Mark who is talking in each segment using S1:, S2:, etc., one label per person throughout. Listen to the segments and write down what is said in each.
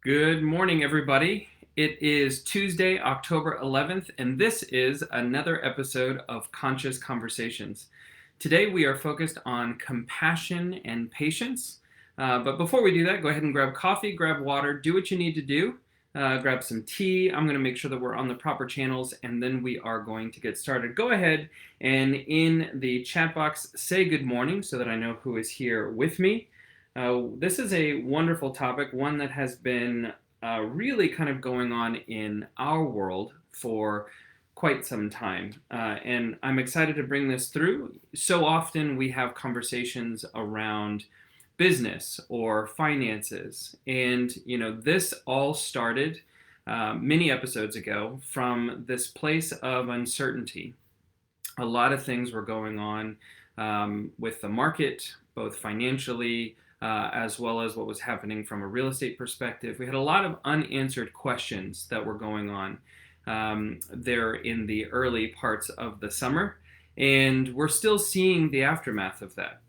S1: Good morning, everybody. It is Tuesday, October 11th, and this is another episode of Conscious Conversations. Today, we are focused on compassion and patience. But before we do that, go ahead and grab coffee, grab water, do what you need to do, grab some tea. I'm going to make sure that we're on the proper channels, and then we are going to get started. Go ahead and in the chat box, say good morning so that I know who is here with me. This is a wonderful topic, one that has been really kind of going on in our world for quite some time. And I'm excited to bring this through. So often we have conversations around business or finances. And, this all started many episodes ago from this place of uncertainty. A lot of things were going on with the market, both financially, as well as what was happening from a real estate perspective. We had a lot of unanswered questions that were going on there in the early parts of the summer. And we're still seeing the aftermath of that.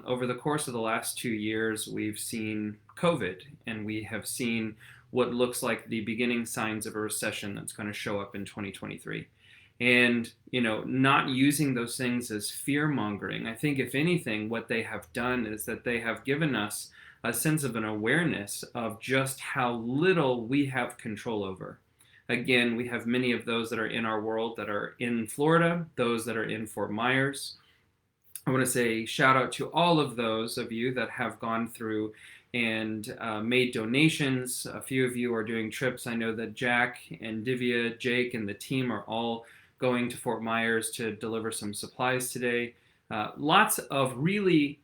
S1: Over the course of the last 2 years, we've seen COVID, and we have seen what looks like the beginning signs of a recession that's going to show up in 2023. And, not using those things as fear mongering. I think, if anything, what they have done is that they have given us a sense of an awareness of just how little we have control over. Again, we have many of those that are in our world that are in Florida, those that are in Fort Myers. I want to say shout out to all of those of you that have gone through and made donations. A few of you are doing trips. I know that Jack and Divya, Jake, and the team are all going to Fort Myers to deliver some supplies today. Lots of really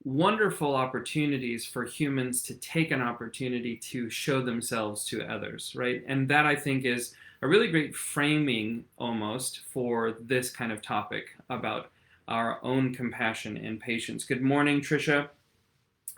S1: wonderful opportunities for humans to take an opportunity to show themselves to others, right? And that, I think, is a really great framing almost for this kind of topic about our own compassion and patience. Good morning, Trisha.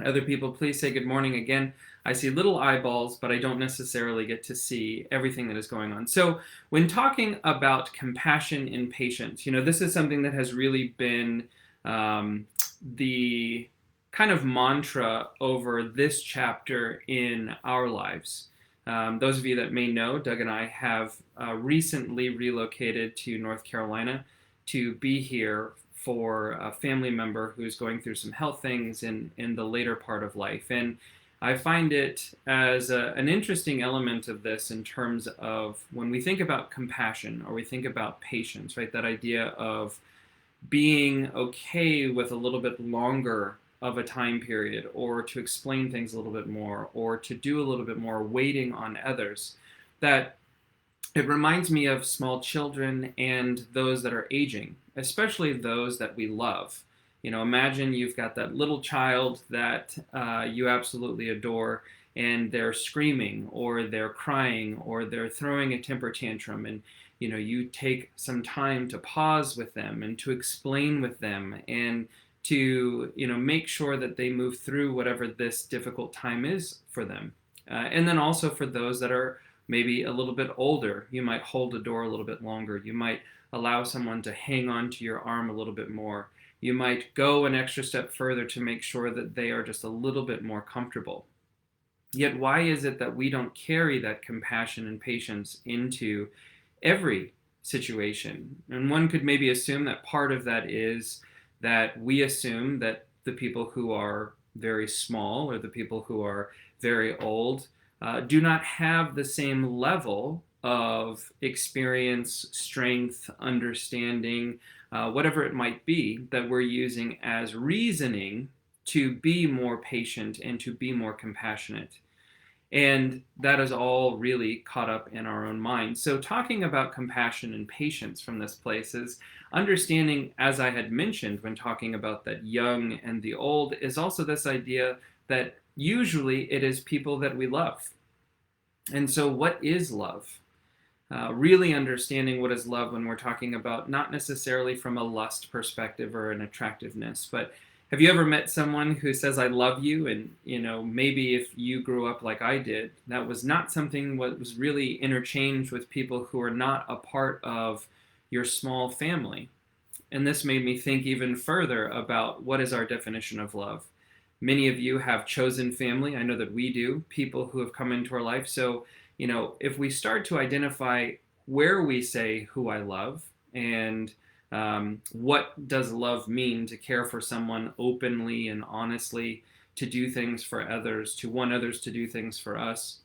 S1: Other people, please say good morning again. I see little eyeballs, but I don't necessarily get to see everything that is going on. So when talking about compassion and patience, this is something that has really been the kind of mantra over this chapter in our lives. Those of you that may know, Doug and I have recently relocated to North Carolina to be here for a family member who's going through some health things in the later part of life. And I find it as an interesting element of this in terms of when we think about compassion or we think about patience, right? That idea of being okay with a little bit longer of a time period, or to explain things a little bit more, or to do a little bit more waiting on others. That it reminds me of small children and those that are aging, especially those that we love. Imagine you've got that little child that you absolutely adore, and they're screaming, or they're crying, or they're throwing a temper tantrum, and you take some time to pause with them and to explain with them and to make sure that they move through whatever this difficult time is for them. And then also for those that are maybe a little bit older, you might hold the door a little bit longer. You might allow someone to hang on to your arm a little bit more. You might go an extra step further to make sure that they are just a little bit more comfortable. Yet why is it that we don't carry that compassion and patience into every situation? And one could maybe assume that part of that is that we assume that the people who are very small or the people who are very old do not have the same level of experience, strength, understanding, whatever it might be, that we're using as reasoning to be more patient and to be more compassionate. And that is all really caught up in our own minds. So talking about compassion and patience from this place is understanding, as I had mentioned when talking about that young and the old, is also this idea that usually it is people that we love. And so what is love? Really understanding what is love when we're talking about not necessarily from a lust perspective or an attractiveness, but have you ever met someone who says, I love you? And, maybe if you grew up like I did, that was not something that was really interchanged with people who are not a part of your small family. And this made me think even further about what is our definition of love. Many of you have chosen family. I know that we do, people who have come into our life. So, if we start to identify where we say who I love and what does love mean to care for someone openly and honestly, to do things for others, to want others to do things for us,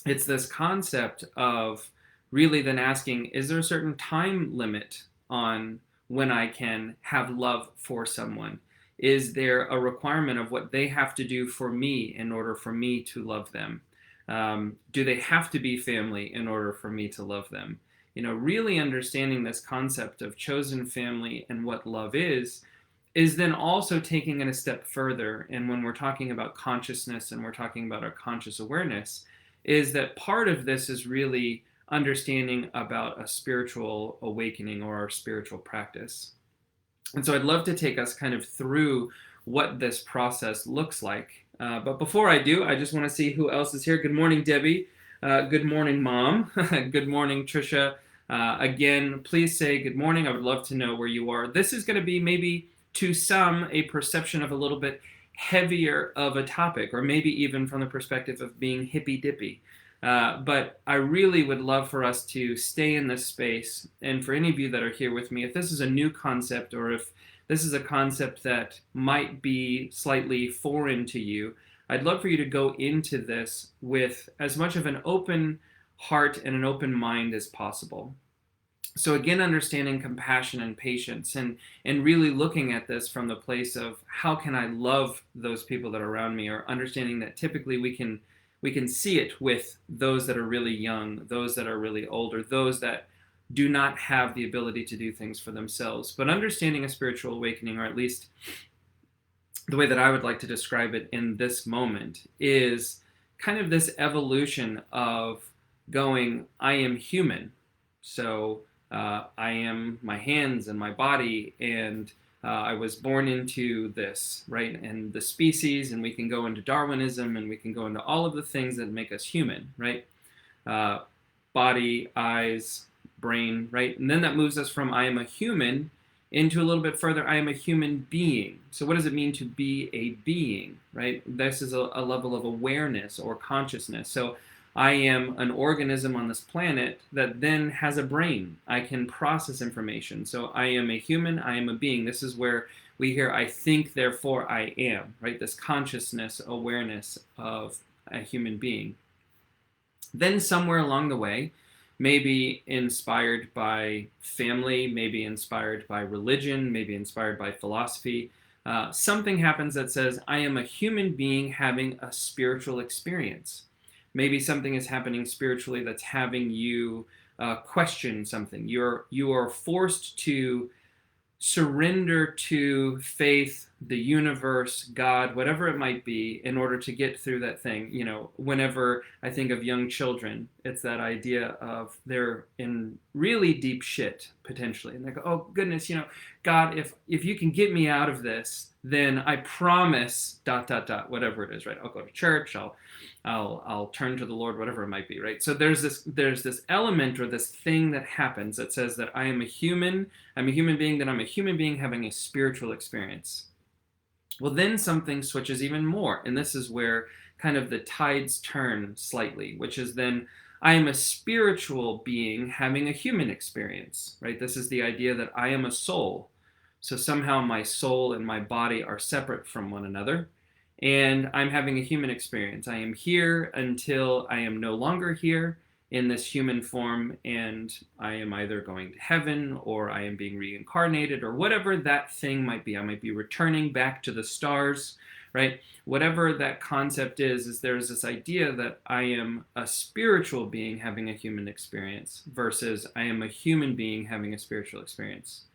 S1: it's this concept of really then asking, is there a certain time limit on when I can have love for someone? Is there a requirement of what they have to do for me in order for me to love them? Do they have to be family in order for me to love them? Really understanding this concept of chosen family and what love is then also taking it a step further. And when we're talking about consciousness and we're talking about our conscious awareness, is that part of this is really understanding about a spiritual awakening or our spiritual practice. And so I'd love to take us kind of through what this process looks like. But before I do, I just want to see who else is here. Good morning, Debbie. Good morning, Mom. Good morning, Trisha. Again, please say good morning. I would love to know where you are. This is going to be maybe to some a perception of a little bit heavier of a topic, or maybe even from the perspective of being hippy-dippy. But I really would love for us to stay in this space. And for any of you that are here with me, if this is a new concept, or if this is a concept that might be slightly foreign to you, I'd love for you to go into this with as much of an open heart and an open mind as possible. So again, understanding compassion and patience, and really looking at this from the place of how can I love those people that are around me, or understanding that typically we can see it with those that are really young, those that are really older, those that do not have the ability to do things for themselves. But understanding a spiritual awakening, or at least the way that I would like to describe it in this moment, is kind of this evolution of going, I am human. So I am my hands and my body, and I was born into this, right? And the species, and we can go into Darwinism, and we can go into all of the things that make us human, right? Body, eyes, brain, right? And then that moves us from I am a human into a little bit further, I am a human being. So what does it mean to be a being, right? This is a level of awareness or consciousness. So I am an organism on this planet that then has a brain. I can process information. So I am a human, I am a being. This is where we hear I think, therefore I am, right? This consciousness, awareness of a human being. Then somewhere along the way, maybe inspired by family, maybe inspired by religion, maybe inspired by philosophy, something happens that says, I am a human being having a spiritual experience. Maybe something is happening spiritually that's having you question something. You are forced to surrender to faith, the universe, God, whatever it might be, in order to get through that thing. Whenever I think of young children, it's that idea of they're in really deep shit, potentially. And they go, oh, goodness, God, if you can get me out of this, then I promise, ... whatever it is, right? I'll go to church, I'll turn to the Lord, whatever it might be, right? So there's this element or this thing that happens that says that I am a human being, that I'm a human being having a spiritual experience. Well, then something switches even more, and this is where kind of the tides turn slightly, which is then I am a spiritual being having a human experience, right? This is the idea that I am a soul. So somehow my soul and my body are separate from one another, and I'm having a human experience. I am here until I am no longer here in this human form, and I am either going to heaven, or I am being reincarnated, or whatever that thing might be. I might be returning back to the stars, right? Whatever that concept is there's this idea that I am a spiritual being having a human experience versus I am a human being having a spiritual experience.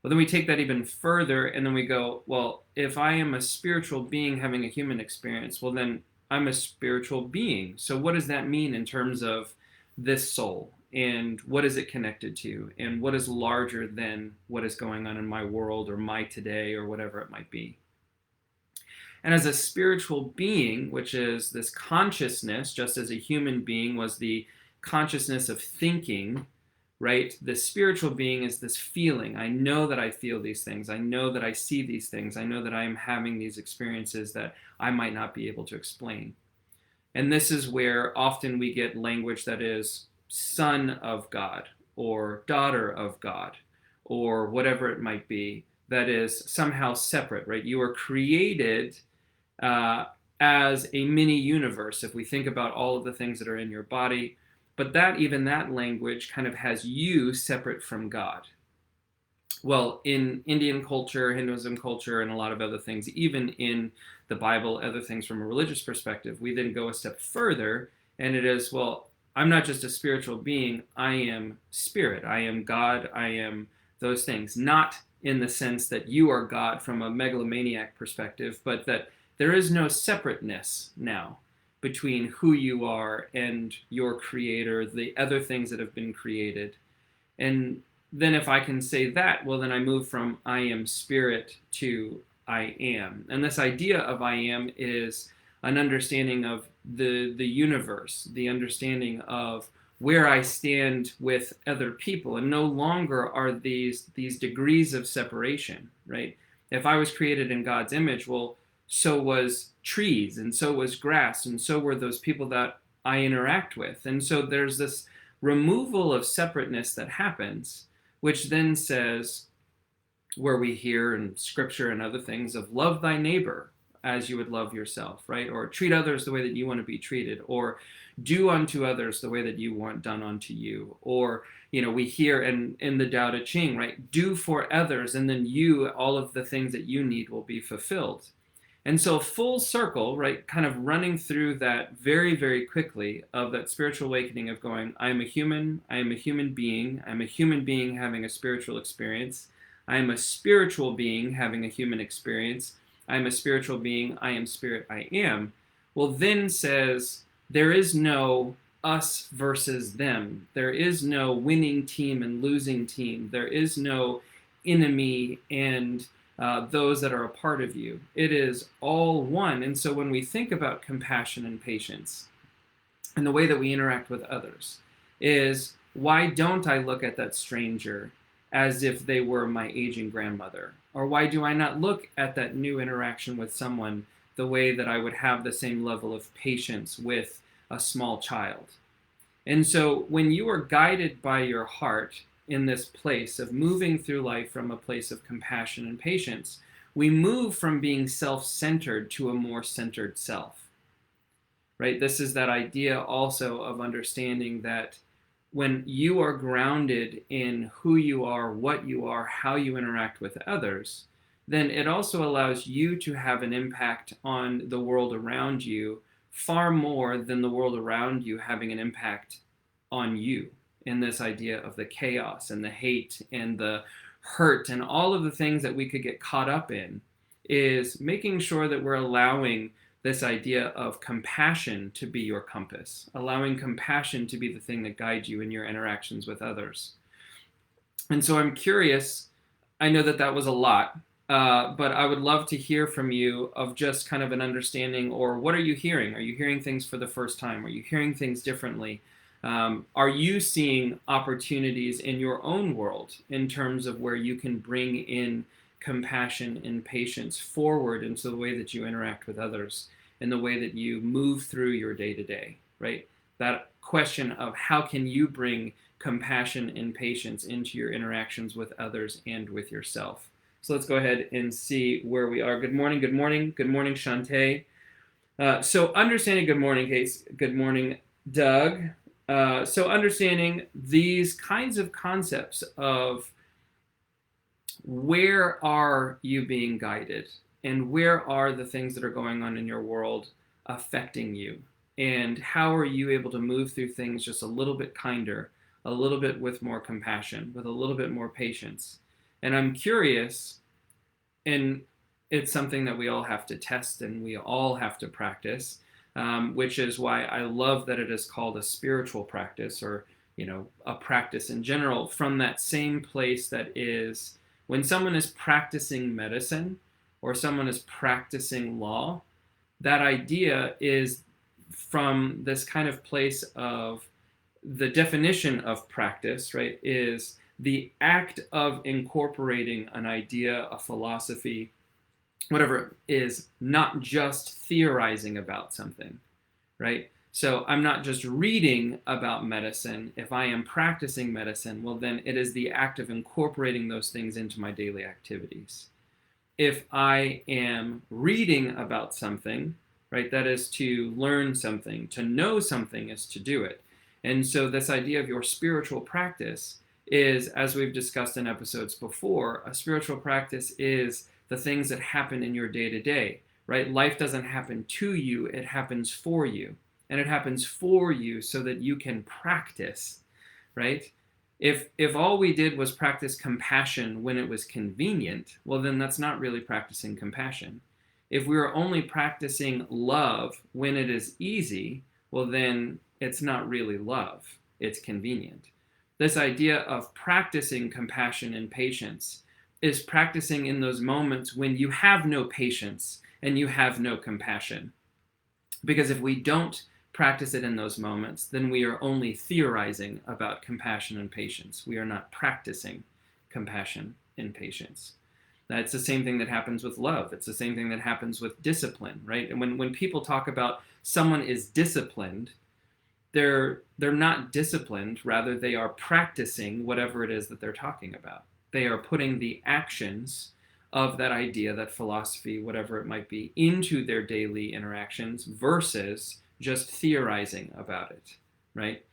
S1: Well, then we take that even further, and then we go, well, if I am a spiritual being having a human experience, well, then I'm a spiritual being. So what does that mean in terms of this soul? And what is it connected to? And what is larger than what is going on in my world or my today or whatever it might be? And as a spiritual being, which is this consciousness, just as a human being was the consciousness of thinking, right? The spiritual being is this feeling. I know that I feel these things. I know that I see these things. I know that I am having these experiences that I might not be able to explain. And this is where often we get language that is son of God or daughter of God or whatever it might be, that is somehow separate, right? You are created uh, as a mini universe if we think about all of the things that are in your body. But that even that language kind of has you separate from God. Well, in Indian culture, Hinduism culture, and a lot of other things, even in the Bible, other things from a religious perspective, we then go a step further, and it is, well, I'm not just a spiritual being, I am spirit, I am God, I am those things. Not in the sense that you are God from a megalomaniac perspective, but that there is no separateness now between who you are and your creator, the other things that have been created. And then if I can say that, well, then I move from I am spirit to I am. And this idea of I am is an understanding of the universe, the understanding of where I stand with other people, and no longer are these degrees of separation, right? If I was created in God's image, well, so was trees, and so was grass, and so were those people that I interact with. And so there's this removal of separateness that happens, which then says, where we hear in scripture and other things of love thy neighbor as you would love yourself, right? Or treat others the way that you want to be treated, or do unto others the way that you want done unto you. Or, we hear in the Tao Te Ching, right? Do for others, and then you, all of the things that you need will be fulfilled. And so full circle, right, kind of running through that very, very quickly of that spiritual awakening of going, I am a human being, I'm a human being having a spiritual experience, I am a spiritual being having a human experience, I am a spiritual being, I am spirit, I am. Well, then says, there is no us versus them. There is no winning team and losing team. There is no enemy and those that are a part of you. It is all one. And so when we think about compassion and patience and the way that we interact with others is, why don't I look at that stranger as if they were my aging grandmother? Or why do I not look at that new interaction with someone the way that I would have the same level of patience with a small child? And so when you are guided by your heart in this place of moving through life from a place of compassion and patience, we move from being self-centered to a more centered self, right? This is that idea also of understanding that when you are grounded in who you are, what you are, how you interact with others, then it also allows you to have an impact on the world around you far more than the world around you having an impact on you, in this idea of the chaos and the hate and the hurt and all of the things that we could get caught up in, is making sure that we're allowing this idea of compassion to be your compass, allowing compassion to be the thing that guides you in your interactions with others. And so I'm curious, I know that that was a lot, but I would love to hear from you of just kind of an understanding, or what are you hearing? Are you hearing things for the first time? Are you hearing things differently? Are you seeing opportunities in your own world in terms of where you can bring in compassion and patience forward into the way that you interact with others, in the way that you move through your day-to-day, right? That question of how can you bring compassion and patience into your interactions with others and with yourself. So let's go ahead and see where we are. Good morning, good morning, good morning, Shantae. So understanding, good morning, Case. Good morning, Doug. So understanding these kinds of concepts of where are you being guided, and where are the things that are going on in your world affecting you, and how are you able to move through things just a little bit kinder, a little bit with more compassion, with a little bit more patience. And I'm curious, and it's something that we all have to test and we all have to practice, which is why I love that it is called a spiritual practice, or a practice in general, from that same place that is, when someone is practicing medicine or someone is practicing law, that idea is from this kind of place of the definition of practice, right, is the act of incorporating an idea, a philosophy, whatever it is, not just theorizing about something, right? So I'm not just reading about medicine. If I am practicing medicine, well, then it is the act of incorporating those things into my daily activities. If I am reading about something, right, that is to learn something. To know something is to do it. And so this idea of your spiritual practice is, as we've discussed in episodes before, a spiritual practice is the things that happen in your day to day, right? Life doesn't happen to you, it happens for you. And it happens for you so that you can practice, right? If all we did was practice compassion when it was convenient, well, then that's not really practicing compassion. If we were only practicing love when it is easy, well, then it's not really love. It's convenient. This idea of practicing compassion and patience is practicing in those moments when you have no patience and you have no compassion. Because if we don't practice it in those moments, then we are only theorizing about compassion and patience. We are not practicing compassion and patience. It's the same thing that happens with love. It's the same thing that happens with discipline, right? And when people talk about someone is disciplined, they're not disciplined, rather they are practicing whatever it is that they're talking about. They are putting the actions of that idea, that philosophy, whatever it might be, into their daily interactions versus just theorizing about it, right?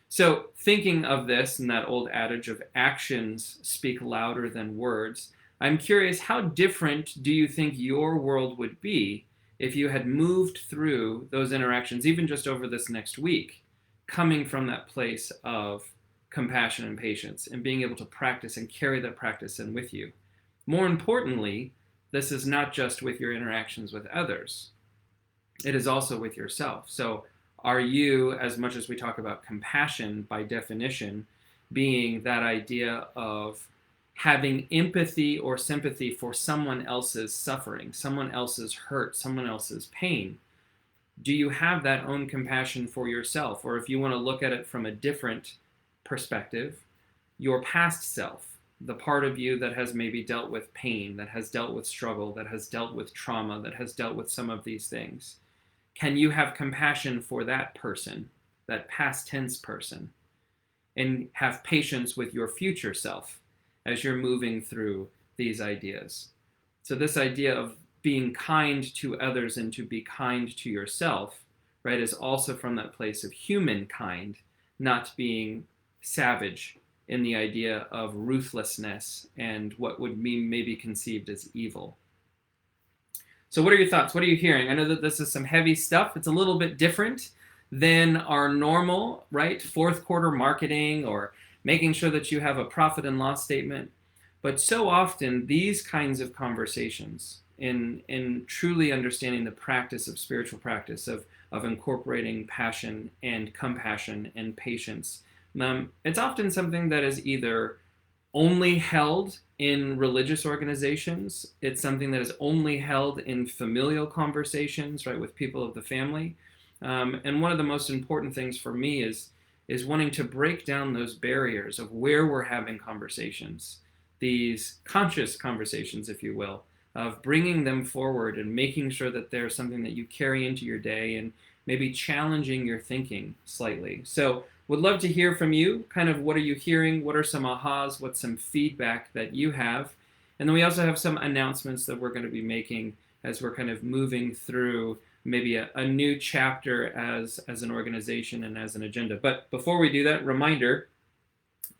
S1: So thinking of this and that old adage of actions speak louder than words, I'm curious, how different do you think your world would be if you had moved through those interactions, even just over this next week, coming from that place of compassion and patience and being able to practice and carry that practice in with you? More importantly, this is not just with your interactions with others. It is also with yourself. So are you, as much as we talk about compassion by definition, being that idea of having empathy or sympathy for someone else's suffering, someone else's hurt, someone else's pain? Do you have that own compassion for yourself? Or if you want to look at it from a different perspective, your past self, the part of you that has maybe dealt with pain, that has dealt with struggle, that has dealt with trauma, that has dealt with some of these things. Can you have compassion for that person, that past tense person, and have patience with your future self as you're moving through these ideas? So this idea of being kind to others and to be kind to yourself, right, is also from that place of humankind, not being savage in the idea of ruthlessness and what would be maybe conceived as evil. So what are your thoughts? What are you hearing? I know that this is some heavy stuff. It's a little bit different than our normal, right, fourth quarter marketing or making sure that you have a profit and loss statement. But so often these kinds of conversations in truly understanding the practice of spiritual practice, of incorporating passion and compassion and patience, it's often something that is either only held in religious organizations. It's something that is only held in familial conversations, right, with people of the family. And one of the most important things for me is wanting to break down those barriers of where we're having conversations, these conscious conversations, if you will, of bringing them forward and making sure that there's something that you carry into your day and maybe challenging your thinking slightly. So would love to hear from you. Kind of what are you hearing? What are some ahas? What's some feedback that you have? And then we also have some announcements that we're going to be making as we're kind of moving through maybe a new chapter as an organization and as an agenda. But before we do that, reminder,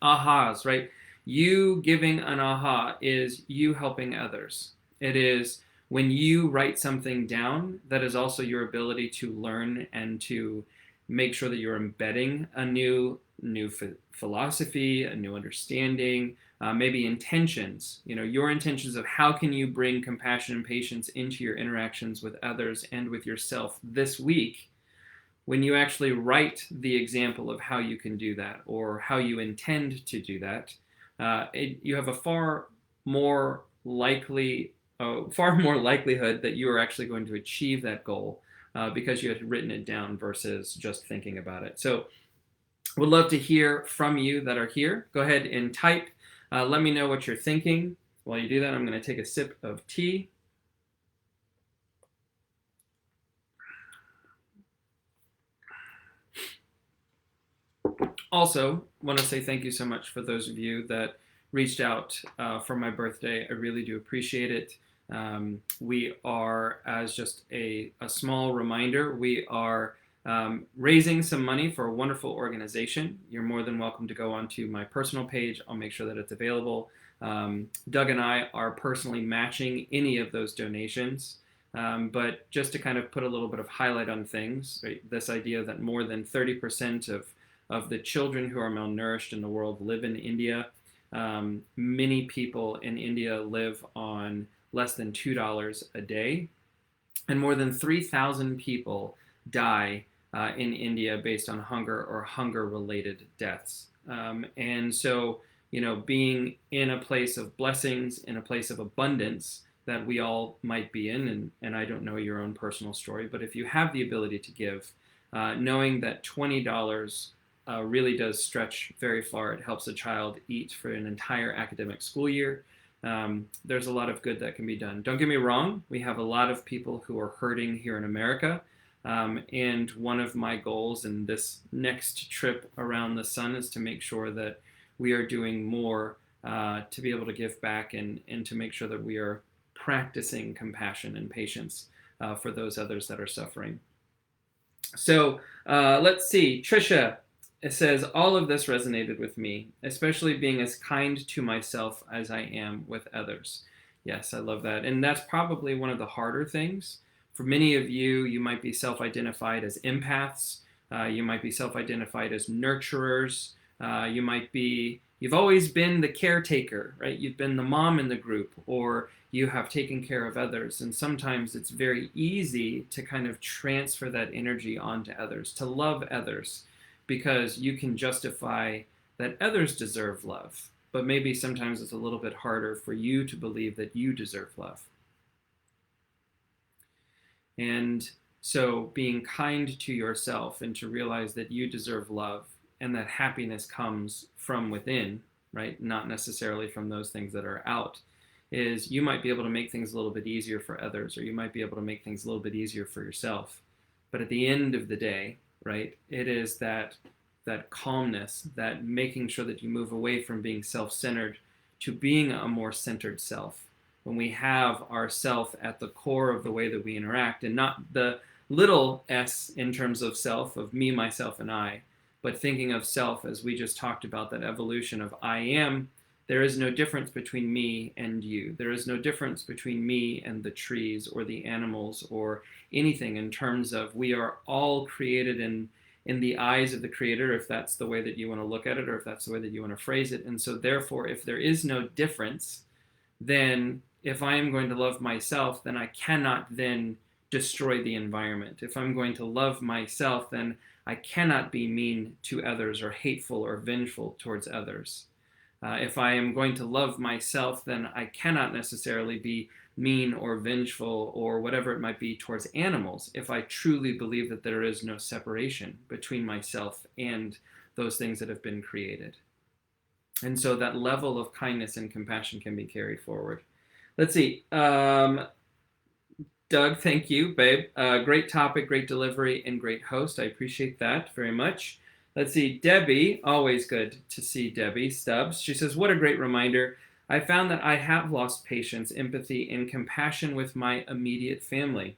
S1: ahas, right? You giving an aha is you helping others. It is when you write something down, that is also your ability to learn and to make sure that you're embedding a new philosophy, a new understanding, maybe intentions, your intentions of how can you bring compassion and patience into your interactions with others and with yourself this week. When you actually write the example of how you can do that or how you intend to do that, you have a far more likelihood that you are actually going to achieve that goal because you had written it down versus just thinking about it. So Would love to hear from you that are here. Go ahead and type. Let me know what you're thinking. While you do that, I'm going to take a sip of tea. Also, want to say thank you so much for those of you that reached out for my birthday. I really do appreciate it. We are, as just a small reminder, we are raising some money for a wonderful organization. You're more than welcome to go onto my personal page. I'll make sure that it's available. Doug and I are personally matching any of those donations. But just to kind of put a little bit of highlight on things, right? This idea that more than 30% of the children who are malnourished in the world live in India. Many people in India live on less than $2 a day, and more than 3,000 people die in India based on hunger or hunger-related deaths. And so, being in a place of blessings, in a place of abundance that we all might be in, and I don't know your own personal story, but if you have the ability to give, knowing that $20 really does stretch very far. It helps a child eat for an entire academic school year. There's a lot of good that can be done. Don't get me wrong, we have a lot of people who are hurting here in America. And one of my goals in this next trip around the sun is to make sure that we are doing more to be able to give back and to make sure that we are practicing compassion and patience for those others that are suffering. So let's see. Trisha, it says, all of this resonated with me, especially being as kind to myself as I am with others. Yes, I love that. And that's probably one of the harder things. For many of you, you might be self-identified as empaths. You might be self-identified as nurturers. You've always been the caretaker, right? You've been the mom in the group, or you have taken care of others. And sometimes it's very easy to kind of transfer that energy onto others, to love others, because you can justify that others deserve love. But maybe sometimes it's a little bit harder for you to believe that you deserve love. And so being kind to yourself and to realize that you deserve love and that happiness comes from within, right? Not necessarily from those things that are out, is you might be able to make things a little bit easier for others, or you might be able to make things a little bit easier for yourself. But at the end of the day, right, it is that calmness, that making sure that you move away from being self-centered to being a more centered self. When we have ourself at the core of the way that we interact, and not the little s in terms of self, of me, myself, and I, but thinking of self as we just talked about, that evolution of I am. There is no difference between me and you. There is no difference between me and the trees or the animals or anything, in terms of we are all created in the eyes of the Creator, if that's the way that you want to look at it, or if that's the way that you want to phrase it. And so therefore, if there is no difference, then if I am going to love myself, then I cannot then destroy the environment. If I'm going to love myself, then I cannot be mean to others or hateful or vengeful towards others. If I am going to love myself, then I cannot necessarily be mean or vengeful or whatever it might be towards animals, if I truly believe that there is no separation between myself and those things that have been created. And so that level of kindness and compassion can be carried forward. Let's see. Doug, thank you, babe. Great topic, great delivery, and great host. I appreciate that very much. Let's see. Debbie, always good to see Debbie Stubbs. She says, what a great reminder. I found that I have lost patience, empathy, and compassion with my immediate family.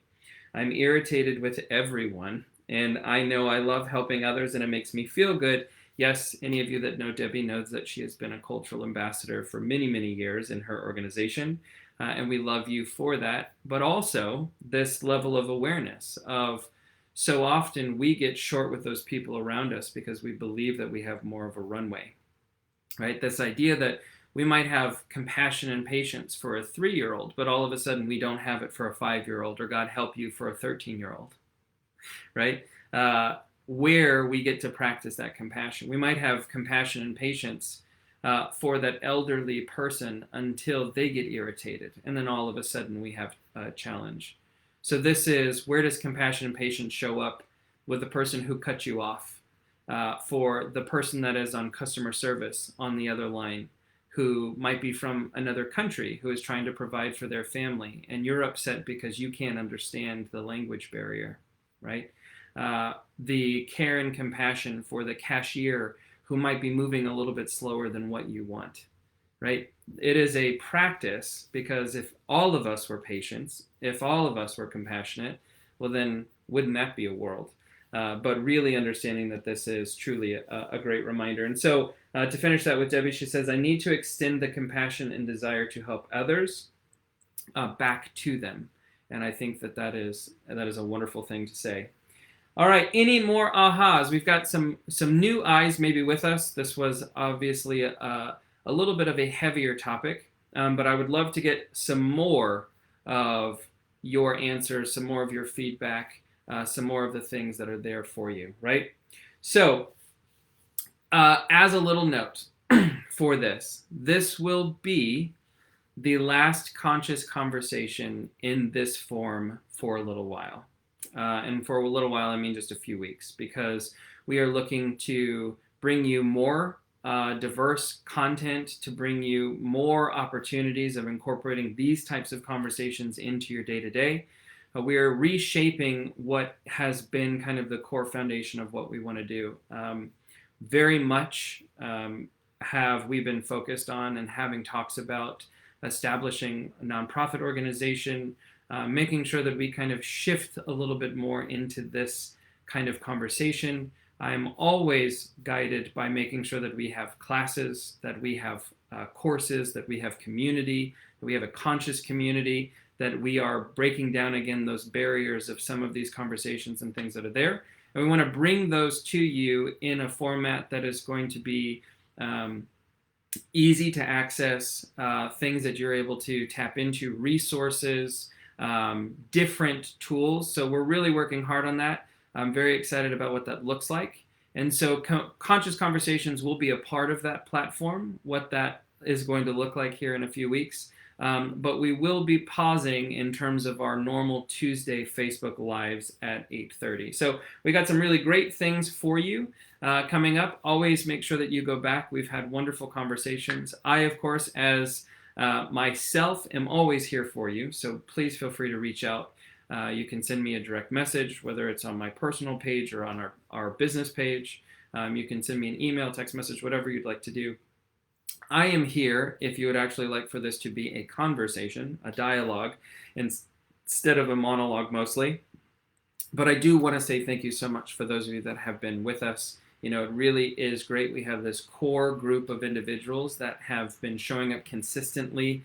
S1: I'm irritated with everyone, and I know I love helping others, and it makes me feel good. Yes, any of you that know Debbie knows that she has been a cultural ambassador for many, many years in her organization, and we love you for that. But also this level of awareness of, so often we get short with those people around us because we believe that we have more of a runway, right? This idea that we might have compassion and patience for a 3-year-old, but all of a sudden we don't have it for a 5-year-old, or God help you, for a 13-year-old, right? Where we get to practice that compassion. We might have compassion and patience for that elderly person until they get irritated, and then all of a sudden we have a challenge. So this is, where does compassion and patience show up with the person who cut you off? for the person that is on customer service on the other line, who might be from another country, who is trying to provide for their family, and you're upset because you can't understand the language barrier, right? The care and compassion for the cashier who might be moving a little bit slower than what you want, right? It is a practice, because if all of us were patients, if all of us were compassionate, well, then wouldn't that be a world? But really understanding that this is truly a great reminder. And so to finish that with Debbie, she says, I need to extend the compassion and desire to help others back to them. And I think that is a wonderful thing to say. All right, any more ahas? We've got some new eyes maybe with us. This was obviously a little bit of a heavier topic, but I would love to get some more of your answers, some more of your feedback, some more of the things that are there for you, right? So as a little note for this will be the last conscious conversation in this form for a little while. And for a little while, I mean just a few weeks, because we are looking to bring you more diverse content, to bring you more opportunities of incorporating these types of conversations into your day-to-day. We are reshaping what has been kind of the core foundation of what we want to do. Very much have we been focused on and having talks about establishing a nonprofit organization, making sure that we kind of shift a little bit more into this kind of conversation. I'm always guided by making sure that we have classes, that we have courses, that we have community, that we have a conscious community, that we are breaking down again those barriers of some of these conversations and things that are there. And we want to bring those to you in a format that is going to be easy to access, things that you're able to tap into, resources, different tools. So we're really working hard on that. I'm very excited about what that looks like. And so Conscious Conversations will be a part of that platform, what that is going to look like here in a few weeks. But we will be pausing in terms of our normal Tuesday Facebook Lives at 8:30. So we got some really great things for you coming up. Always make sure that you go back. We've had wonderful conversations. I, of course, as myself, am always here for you. So please feel free to reach out. You can send me a direct message, whether it's on my personal page or on our business page. You can send me an email, text message, whatever you'd like to do. I am here if you would actually like for this to be a conversation, a dialogue, instead of a monologue mostly. But I do want to say thank you so much for those of you that have been with us. You know, it really is great. We have this core group of individuals that have been showing up consistently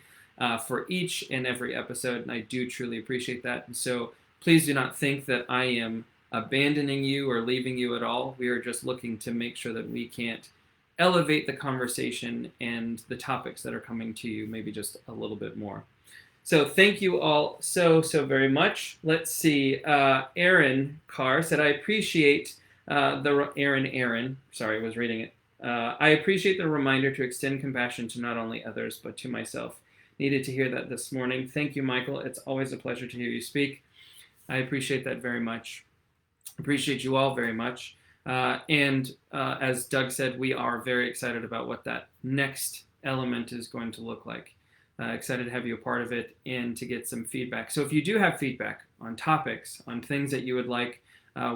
S1: for each and every episode, and I do truly appreciate that. And so please do not think that I am abandoning you or leaving you at all. We are just looking to make sure that we can't elevate the conversation and the topics that are coming to you maybe just a little bit more. So thank you all so very much. Let's see. Aaron Carr said, I appreciate Aaron, sorry, I was reading it. I appreciate the reminder to extend compassion to not only others, but to myself. Needed to hear that this morning. Thank you, Michael. It's always a pleasure to hear you speak. I appreciate that very much. Appreciate you all very much. And as Doug said, we are very excited about what that next element is going to look like. Excited to have you a part of it and to get some feedback. So if you do have feedback on topics, on things that you would like,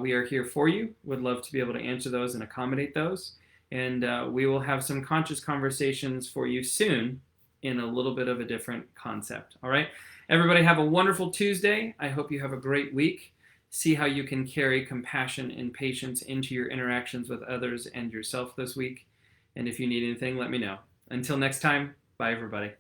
S1: we are here for you. Would love to be able to answer those and accommodate those. And we will have some conscious conversations for you soon in a little bit of a different concept. All right. Everybody have a wonderful Tuesday. I hope you have a great week. See how you can carry compassion and patience into your interactions with others and yourself this week. And if you need anything, let me know. Until next time, bye everybody.